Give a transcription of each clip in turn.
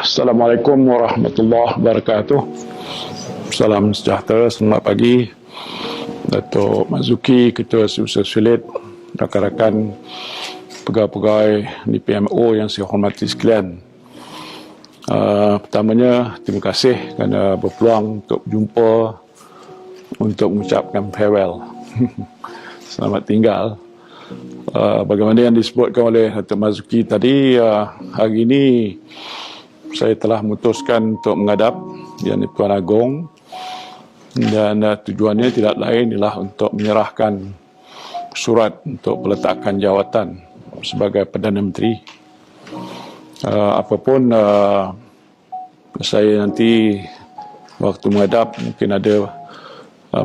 Assalamualaikum warahmatullahi wabarakatuh. Salam sejahtera, selamat pagi. Datuk Mazuki, Ketua Setiausaha Sulit, rakan-rakan pegawai-pegawai di PMO yang saya hormati sekalian. Pertamanya, terima kasih kerana berpeluang untuk berjumpa untuk mengucapkan farewell. Selamat tinggal. Bagaimana yang disebutkan oleh Datuk Mazuki tadi, hari ini saya telah memutuskan untuk menghadap Yang di-Pertuan Agong, dan tujuannya tidak lain ialah untuk menyerahkan surat untuk peletakan jawatan sebagai Perdana Menteri. Apapun saya nanti waktu menghadap mungkin ada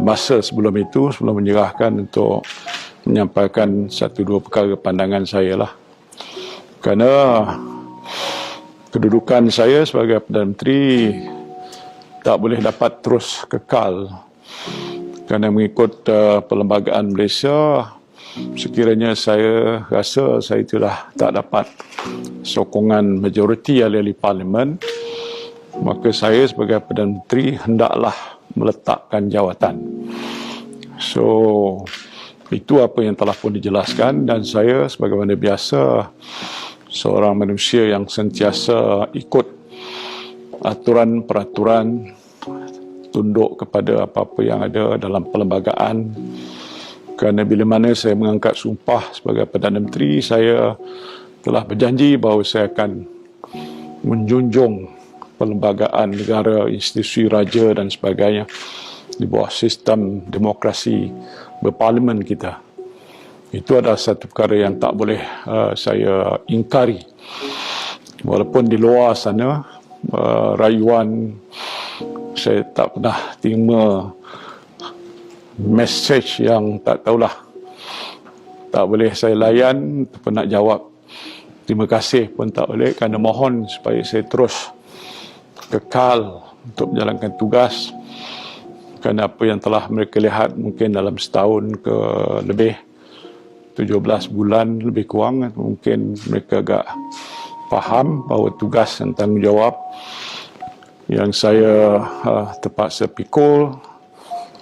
masa sebelum itu, sebelum menyerahkan, untuk menyampaikan satu dua perkara pandangan saya lah. Kerana kedudukan saya sebagai Perdana Menteri tak boleh dapat terus kekal, kerana mengikut perlembagaan Malaysia, sekiranya saya rasa saya tak dapat sokongan majoriti ahli Parlimen, maka saya sebagai Perdana Menteri hendaklah meletakkan jawatan. So, itu apa yang telah pun dijelaskan, dan saya sebagaimana biasa seorang manusia yang sentiasa ikut aturan-peraturan, tunduk kepada apa-apa yang ada dalam perlembagaan. Kerana bila mana saya mengangkat sumpah sebagai Perdana Menteri, saya telah berjanji bahawa saya akan menjunjung perlembagaan negara, institusi raja dan sebagainya di bawah sistem demokrasi berparlimen kita. Itu adalah satu perkara yang tak boleh saya ingkari. Walaupun di luar sana, rayuan, saya tak pernah terima message yang tak tahulah, tak boleh saya layan ataupun nak jawab terima kasih pun tak boleh, kerana mohon supaya saya terus kekal untuk menjalankan tugas. Kerana apa yang telah mereka lihat mungkin dalam setahun ke lebih, 17 bulan lebih kurang, mungkin mereka agak faham bahawa tugas dan tanggungjawab yang saya terpaksa pikul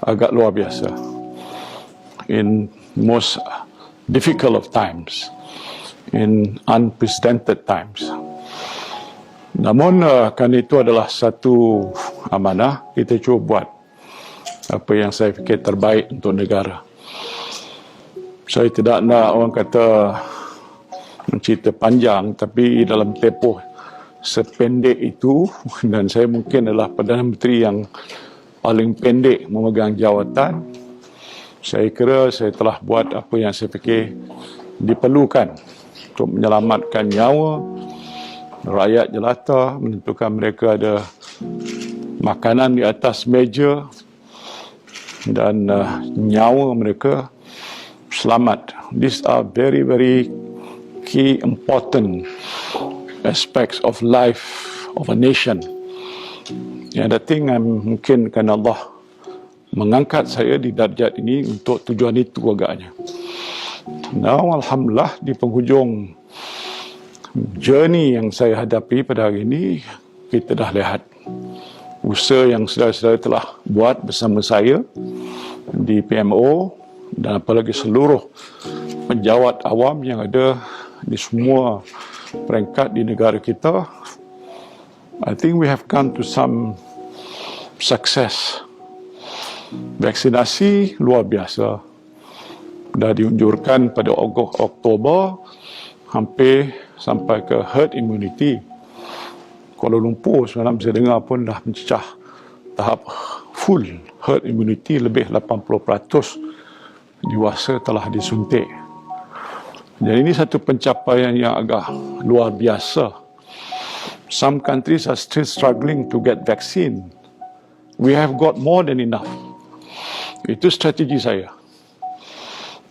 agak luar biasa in most difficult of times, in unprecedented times. Namun kerana itu adalah satu amanah, kita cuba buat apa yang saya fikir terbaik untuk negara. Saya tidak nak orang kata mencerita panjang, tapi dalam tempoh sependek itu, dan saya mungkin adalah Perdana Menteri yang paling pendek memegang jawatan, saya kira saya telah buat apa yang saya fikir diperlukan untuk menyelamatkan nyawa rakyat jelata, menentukan mereka ada makanan di atas meja, dan nyawa mereka selamat. These are very, very key, important aspects of life of a nation. And I think mungkin kerana Allah mengangkat saya di darjat ini untuk tujuan itu agaknya. Now, Alhamdulillah, di penghujung journey yang saya hadapi pada hari ini, kita dah lihat usaha yang saudara-saudara telah buat bersama saya di PMO, dan apalagi seluruh penjawat awam yang ada di semua peringkat di negara kita. I think we have come to some success. Vaksinasi luar biasa. Dah diunjurkan pada Oktober, hampir sampai ke herd immunity. Kuala Lumpur semalam saya dengar pun dah mencecah tahap full herd immunity, lebih 80% dewasa telah disuntik. Jadi ini satu pencapaian yang agak luar biasa. Some countries are still struggling to get vaccine. We have got more than enough. Itu strategi saya.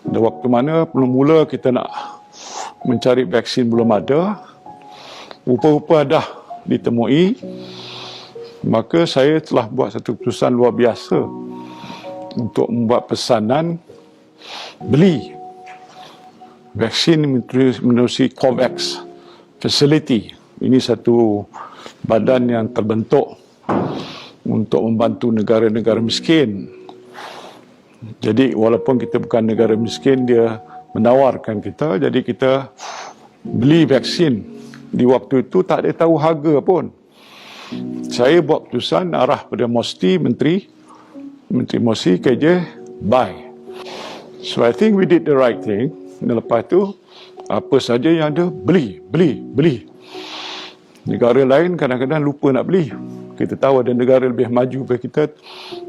Pada waktu mana mula-mula kita nak mencari vaksin belum ada, rupa-rupa dah ditemui, maka saya telah buat satu keputusan luar biasa untuk membuat pesanan beli vaksin menerusi COVAX facility. Ini satu badan yang terbentuk untuk membantu negara-negara miskin. Jadi walaupun kita bukan negara miskin, dia menawarkan kita, jadi kita beli vaksin. Di waktu itu tak ada tahu harga pun. Saya buat keputusan arah pada Menteri Mosi KJ, buy. So I think we did the right thing. Dan lepas tu, apa saja yang ada, beli. Negara lain kadang-kadang lupa nak beli. Kita tahu ada negara lebih maju daripada kita,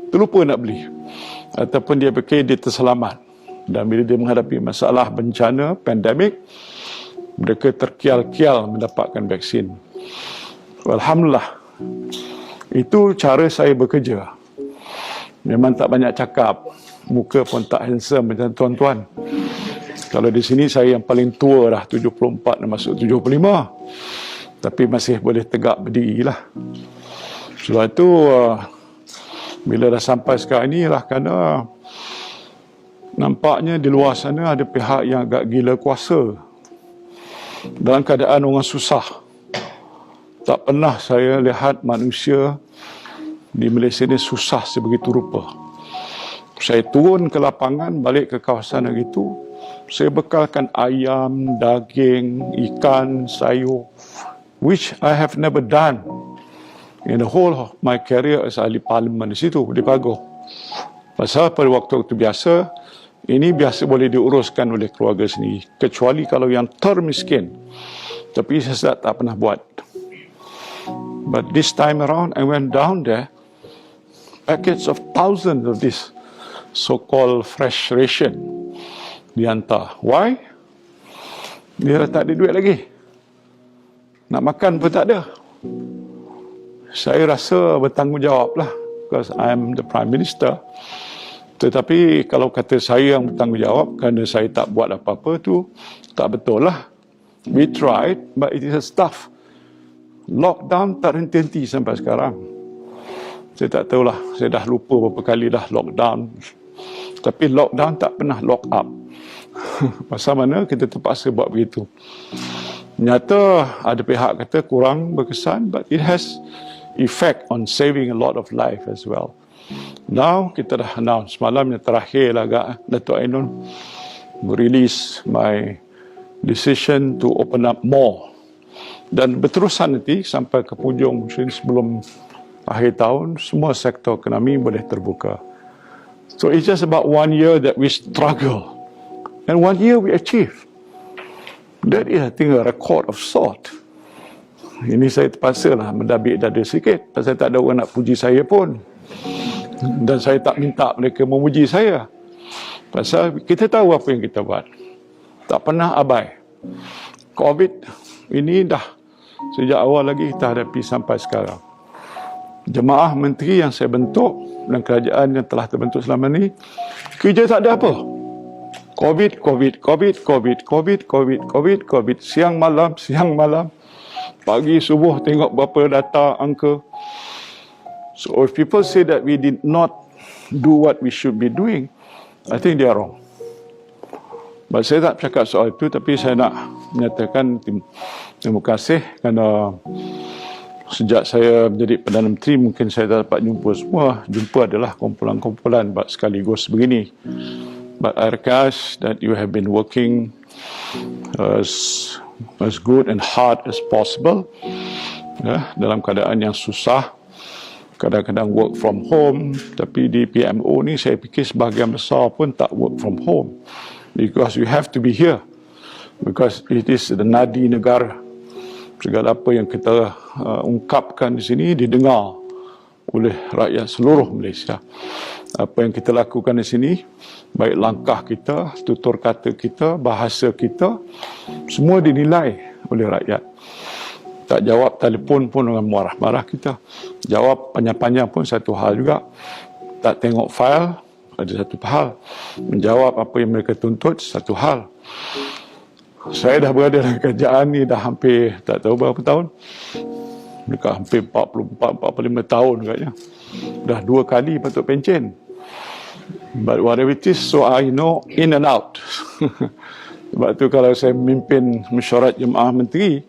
terlupa nak beli. Ataupun dia fikir dia terselamat. Dan bila dia menghadapi masalah bencana, pandemik, mereka terkial-kial mendapatkan vaksin. Alhamdulillah. Itu cara saya bekerja. Memang tak banyak cakap. Muka pun tak handsome macam tuan-tuan. Kalau di sini saya yang paling tua dah, 74 dan masuk 75. Tapi masih boleh tegak berdiri lah. Sebab itu, bila dah sampai sekarang ni lah, kerana nampaknya di luar sana ada pihak yang agak gila kuasa. Dalam keadaan orang susah. Tak pernah saya lihat manusia di Malaysia ni susah sebegitu rupa. Saya turun ke lapangan, balik ke kawasan itu, saya bekalkan ayam, daging, ikan, sayur, which I have never done in the whole of my career as ahli parlimen di situ, di Pagoh. Pasal pada waktu-waktu biasa, ini biasa boleh diuruskan oleh keluarga sendiri. Kecuali kalau yang termiskin. Tapi saya tak pernah buat. But this time around, I went down there, packets of thousands of this so-called fresh ration dihantar. Why? Dia tak ada duit lagi. Nak makan pun tak ada. Saya rasa bertanggungjawab lah, because I am the Prime Minister. Tetapi kalau kata saya yang bertanggungjawab kerana saya tak buat apa-apa tu, tak betul lah. We tried, but it is tough. Lockdown tak henti-henti sampai sekarang. Saya tak tahulah, saya dah lupa berapa kali dah lockdown. Tapi lockdown tak pernah lock up. Pasal mana kita terpaksa buat begitu. Nyata ada pihak kata kurang berkesan, but it has effect on saving a lot of life as well. Now kita dah announce, semalam yang terakhir lah agak Datuk Ainun release my decision to open up more. Dan berterusan nanti sampai ke hujung, mungkin sebelum akhir tahun, semua sektor ekonomi boleh terbuka. So it's just about 1 year that we struggle. And 1 year we achieve. That is, I think, a record of sort. Ini saya terpaksa lah mendabik dada sikit. Pasal tak ada orang nak puji saya pun. Dan saya tak minta mereka memuji saya. Pasal kita tahu apa yang kita buat. Tak pernah abai. COVID ini dah sejak awal lagi kita hadapi sampai sekarang. Jemaah menteri yang saya bentuk dan kerajaan yang telah terbentuk selama ni, kerja tak ada apa. COVID. Siang malam. Pagi subuh tengok berapa data, angka. So if people say that we did not do what we should be doing, I think they are wrong. But saya tak cakap soal itu, tapi saya nak menyatakan terima kasih kerana sejak saya menjadi Perdana Menteri, mungkin saya dapat jumpa semua. Jumpa adalah kumpulan-kumpulan sekaligus begini. But I recognize that you have been working as good and hard as possible, dalam keadaan yang susah. Kadang-kadang work from home, tapi di PMO ni saya fikir sebahagian besar pun tak work from home. Because you have to be here. Because it is the nadi negara. Segala apa yang kita ungkapkan di sini didengar oleh rakyat seluruh Malaysia. Apa yang kita lakukan di sini, baik langkah kita, tutur kata kita, bahasa kita, semua dinilai oleh rakyat. Tak jawab telefon pun dengan marah-marah kita. Jawab panjang-panjang pun satu hal juga. Tak tengok fail, ada satu hal. Menjawab apa yang mereka tuntut, satu hal. Saya dah berada dalam kerajaan ni dah hampir, tak tahu berapa tahun. Dekat hampir 44-45 tahun katnya. Dah 2 kali patut pencen. But whatever it is, so I know in and out. Sebab tu kalau saya memimpin mesyuarat jemaah menteri,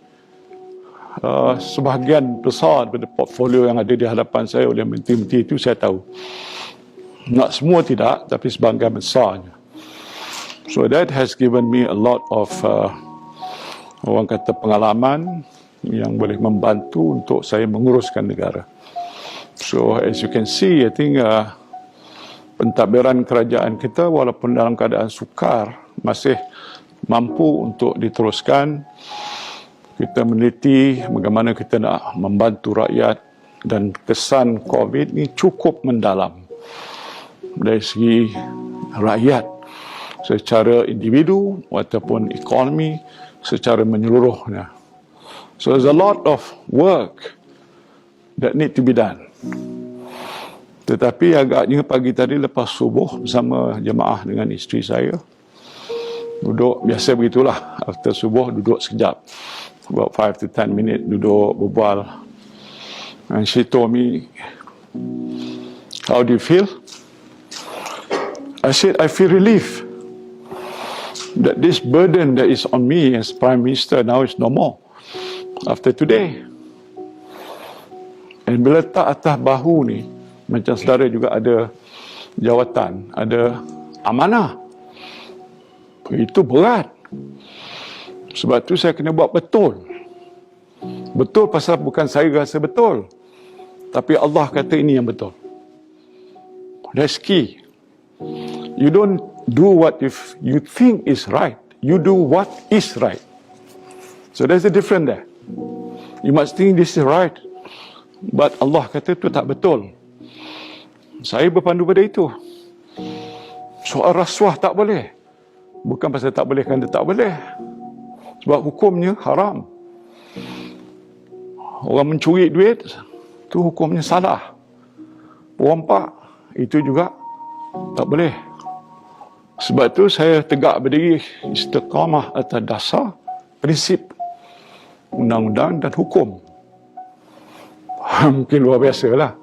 sebahagian besar daripada portfolio yang ada di hadapan saya oleh menteri-menteri itu saya tahu. Not semua tidak, tapi sebahagian besarnya. So that has given me a lot of orang kata pengalaman yang boleh membantu untuk saya menguruskan negara. So as you can see, I think pentadbiran kerajaan kita walaupun dalam keadaan sukar masih mampu untuk diteruskan. Kita meneliti bagaimana kita nak membantu rakyat dan kesan COVID ni cukup mendalam dari segi rakyat secara individu ataupun ekonomi secara menyeluruhnya. So there's a lot of work that need to be done. Tetapi agaknya pagi tadi lepas subuh bersama jemaah dengan isteri saya, duduk biasa begitulah, after subuh duduk sekejap, about 5 to 10 minutes duduk berbual, and she told me, how do you feel? I said, I feel relief that this burden that is on me as Prime Minister now is no more after today. And bila letak atas bahu ni, macam saudara juga ada jawatan, ada amanah, itu berat. Sebab tu saya kena buat betul. Betul pasal bukan saya rasa betul, tapi Allah kata ini yang betul. That's key. You don't do what if you think is right. You do what is right. So there's a difference there. You must think this is right, but Allah kata itu tak betul. Saya berpandu pada itu. Soal rasuah tak boleh. Bukan pasal tak boleh kerana tak boleh. Sebab hukumnya haram. Orang mencuri duit, itu hukumnya salah. Rompak, itu juga tak boleh. Sebab tu saya tegak berdiri istiqamah atas dasar prinsip undang-undang dan hukum. Mungkin luar biasa lah.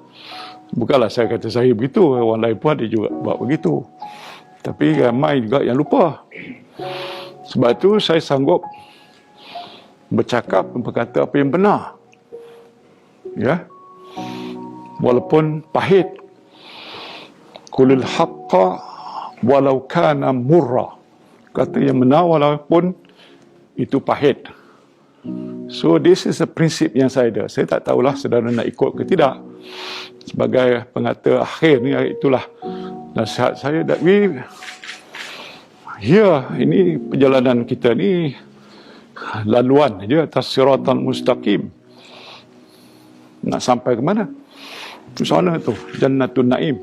Bukanlah saya kata saya begitu, orang lain pun ada juga buat begitu. Tapi ramai juga yang lupa. Sebab tu saya sanggup bercakap, berkata apa yang benar. Ya. Walaupun pahit. Qulil haqqa walau kana murra. Kata yang benar walaupun itu pahit. So this is a prinsip yang saya ada. Saya tak tahulah saudara nak ikut ke tidak. Sebagai pengata akhir ni, itulah nasihat saya. That we ini perjalanan kita ni laluan je atas siratan mustaqim. Nak sampai ke mana? Ke sana tu, Jannatun Naim.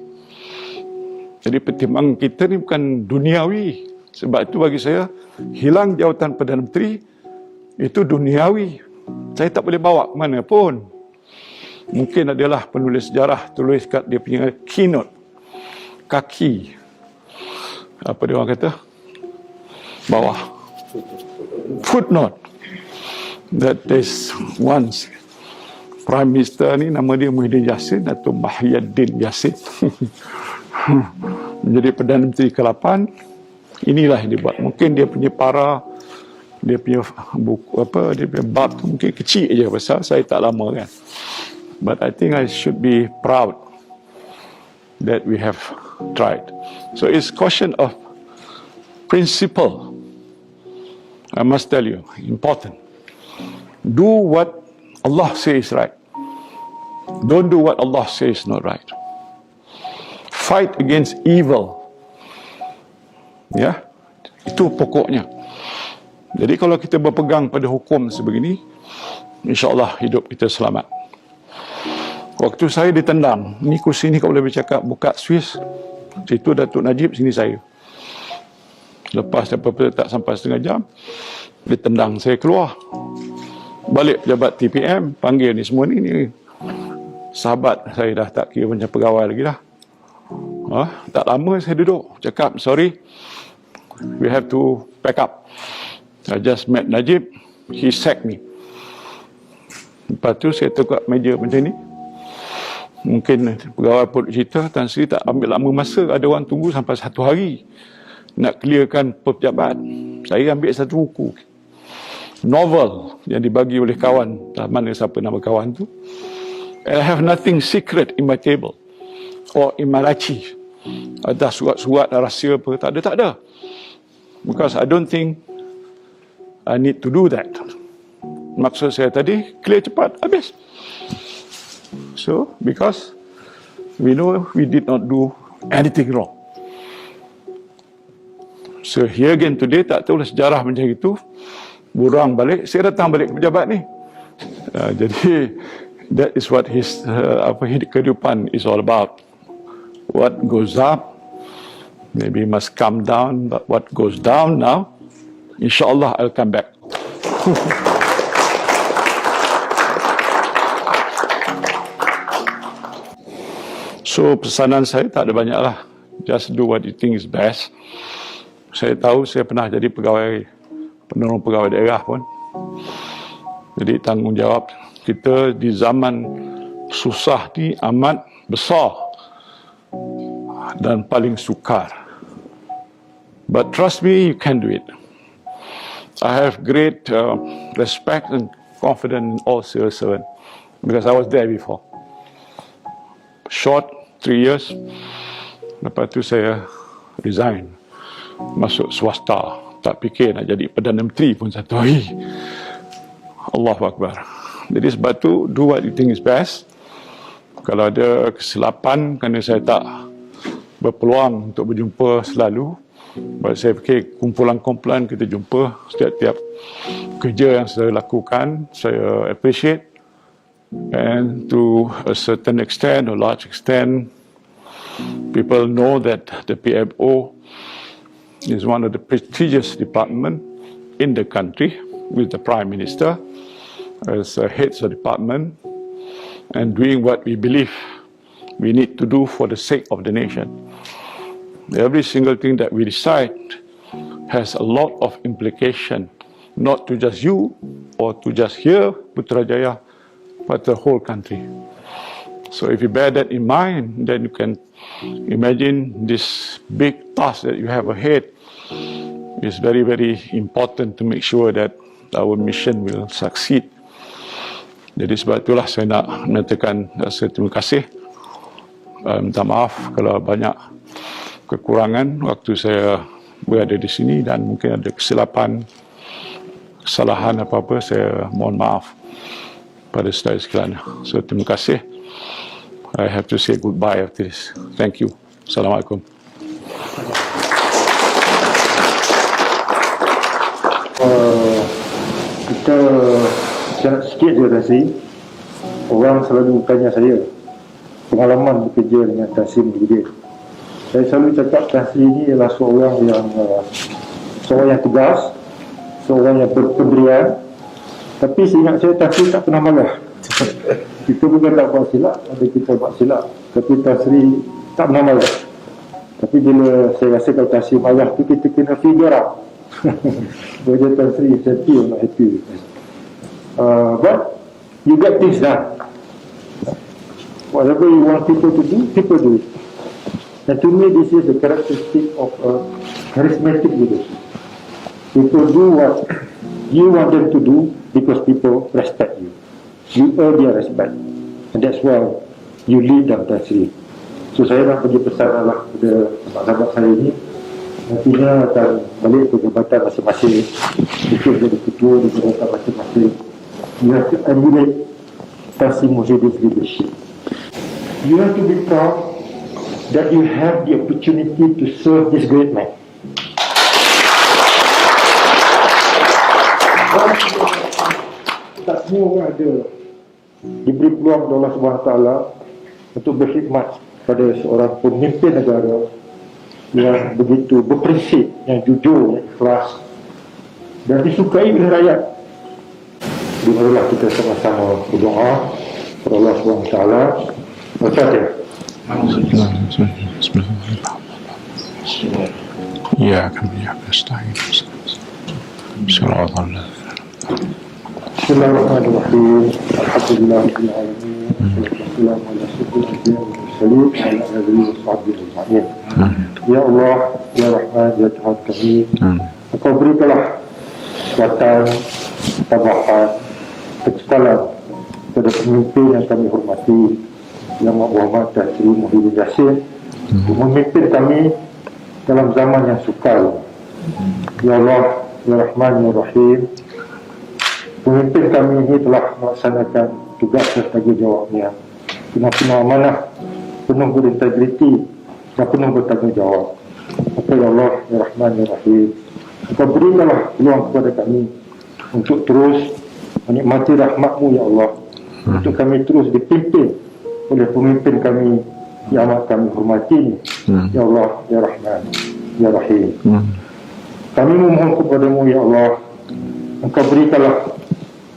Jadi pertimbangan kita ni bukan duniawi. Sebab itu bagi saya, hilang jawatan Perdana Menteri itu duniawi. Saya tak boleh bawa ke mana pun. Mungkin adalah penulis sejarah tulis kat dia punya keynote, kaki, apa dia orang kata, bawah, footnote, that there's once Prime Minister ni nama dia Muhyiddin Yassin atau Muhyiddin Yassin menjadi Perdana Menteri ke-8. Inilah yang dia buat. Mungkin dia punya para, dia punya buku apa, dia punya bab tu mungkin kecil je pasal saya tak lama kan. But I think I should be proud that we have tried. So it's question of principle. I must tell you, important. Do what Allah says right. Don't do what Allah says not right. Fight against evil. Ya, itu pokoknya. Jadi kalau kita berpegang pada hukum sebegini, insya-Allah hidup kita selamat. Waktu saya ditendang, ni kursi ni kalau boleh bercakap, buka Swiss, situ Datuk Najib, sini saya. Lepas daripada tak sampai setengah jam, ditendang, saya keluar. Balik pejabat TPM, panggil ni semua ni sahabat saya dah tak kira macam pegawai lagi dah. Tak lama saya duduk, cakap, sorry, we have to pack up. I just met Najib, he sacked me. Lepas tu saya tegak meja macam ni. Mungkin pegawai pun cerita, Tan Sri tak ambil lama masa, ada orang tunggu sampai 1 hari nak clearkan pejabat. Saya ambil 1 buku. novel yang dibagi oleh kawan, mana siapa nama kawan tu. And I have nothing secret in my table or in my laci. Ada surat-surat rahsia apa, tak ada. Because I don't think I need to do that. Maksud saya tadi, clear cepat, habis. So, because we know we did not do anything wrong. So, here again today, tak tahulah sejarah macam itu. Burang balik, saya datang balik ke pejabat ni. Jadi, that is what his kehidupan is all about. What goes up, maybe must come down, but what goes down now, insyaAllah I'll come back. So pesanan saya tak ada banyak lah. Just do what you think is best. Saya tahu saya pernah jadi penolong pegawai daerah pun. Jadi tanggungjawab kita di zaman susah ni amat besar dan paling sukar. But trust me, you can do it. I have great respect and confidence in all civil servants because I was there before. Short 3 years, lepas tu saya resign, masuk swasta. Tak fikir nak jadi Perdana Menteri pun satu hari. Allahu Akbar. Jadi sebab tu, do what you think is best. Kalau ada kesilapan kerana saya tak berpeluang untuk berjumpa selalu, saya fikir kumpulan-kumpulan kita jumpa setiap-tiap kerja yang saya lakukan, saya appreciate. And to a certain extent, or large extent, people know that the PMO is one of the prestigious departments in the country, with the Prime Minister as heads of department, and doing what we believe we need to do for the sake of the nation. Every single thing that we decide has a lot of implication, not to just you or to just here, Putrajaya, but the whole country. So if you bear that in mind, then you can imagine this big task that you have ahead is very, very important to make sure that our mission will succeed. Jadi sebab itulah saya nak menyatakan rasa terima kasih. Minta maaf kalau banyak kekurangan waktu saya berada di sini dan mungkin ada kesilapan, kesalahan apa-apa, saya mohon maaf pada saudara sekalian. So terima kasih. I have to say goodbye after this. Thank you. Assalamualaikum. Kita sikit je Tansi. Orang selalu tanya saya pengalaman bekerja dengan Tansi Muhyiddin. Saya selalu cakap Tansi ini adalah seorang yang tegas, seorang yang berpendirian. Tapi seingat saya Tansi tak pernah marah. Kita bukan tak buat silap, ada kita buat silap. Tapi Tansi tak pernah marah. Tapi bila saya rasa kalau Tansi marah tu kita kena figure out. Whether Tansi is happy or not happy. But you get things done. Whatever you want people to do, people do it. And to me this is the characteristic of a charismatic leader. People do what you want them to do because people respect you. You earn their respect, and that's why you lead them, Tansi. So saya nak bagi pesan kepada sahabat saya ini, nantinya akan balik ke jabatan masing-masing, ikut jadi ketua di jabatan masing-masing. You have to emulate Tansi Muhyiddin's leadership. You have to be proud that you have the opportunity to serve this great man. Tak semua orang ada diberi peluang oleh Allah SWT untuk berkhidmat pada seorang pemimpin negara yang begitu berprinsip, yang jujur, yang ikhlas dan disukai oleh rakyat. Marilah kita sama-sama berdoa kepada Allah SWT. Al-Fatihah. Ya kami nasta'in. Bismillahirrahmanirrahim. Bismillahirrahmanirrahim. Alhamdulillahirabbil alamin. Wassalamu ala asyrafil anbiya'i wal mursalin wa ala alihi wa sahbihi ajma'in. Ya Allah, ya Rahman, ya Tuhan kami, Engkau berikanlah kekuatan, ketabahan, kecekalan kepada pemimpin yang kami hormati, Yang Muhammad dan Sri Muhyiddin Yassin, untuk memimpin kami dalam zaman yang sukar. Ya Allah, Ya Rahman, Ya Rahim, pemimpin kami ini telah melaksanakan tugas dan tanggungjawabnya dengan penuh amanah, penuh berintegriti dan penuh bertanggungjawab. Maka Ya Allah, Ya Rahman, Ya Rahim, Engkau berikanlah peluang kepada kami untuk terus menikmati rahmat-Mu Ya Allah, untuk kami terus dipimpin oleh pemimpin kami yang amat kami hormati ini. Ya Allah, Ya Rahman, Ya Rahim, kami memohon kepadamu Ya Allah, Engkau berikanlah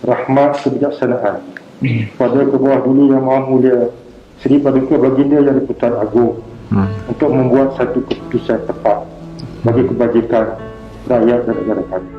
rahmat kebijaksanaan pada Kebawah Duli Yang Maha Mulia Seri Paduka Baginda Yang di-Pertuan Agong untuk membuat satu keputusan tepat bagi kebajikan rakyat dan negara kami.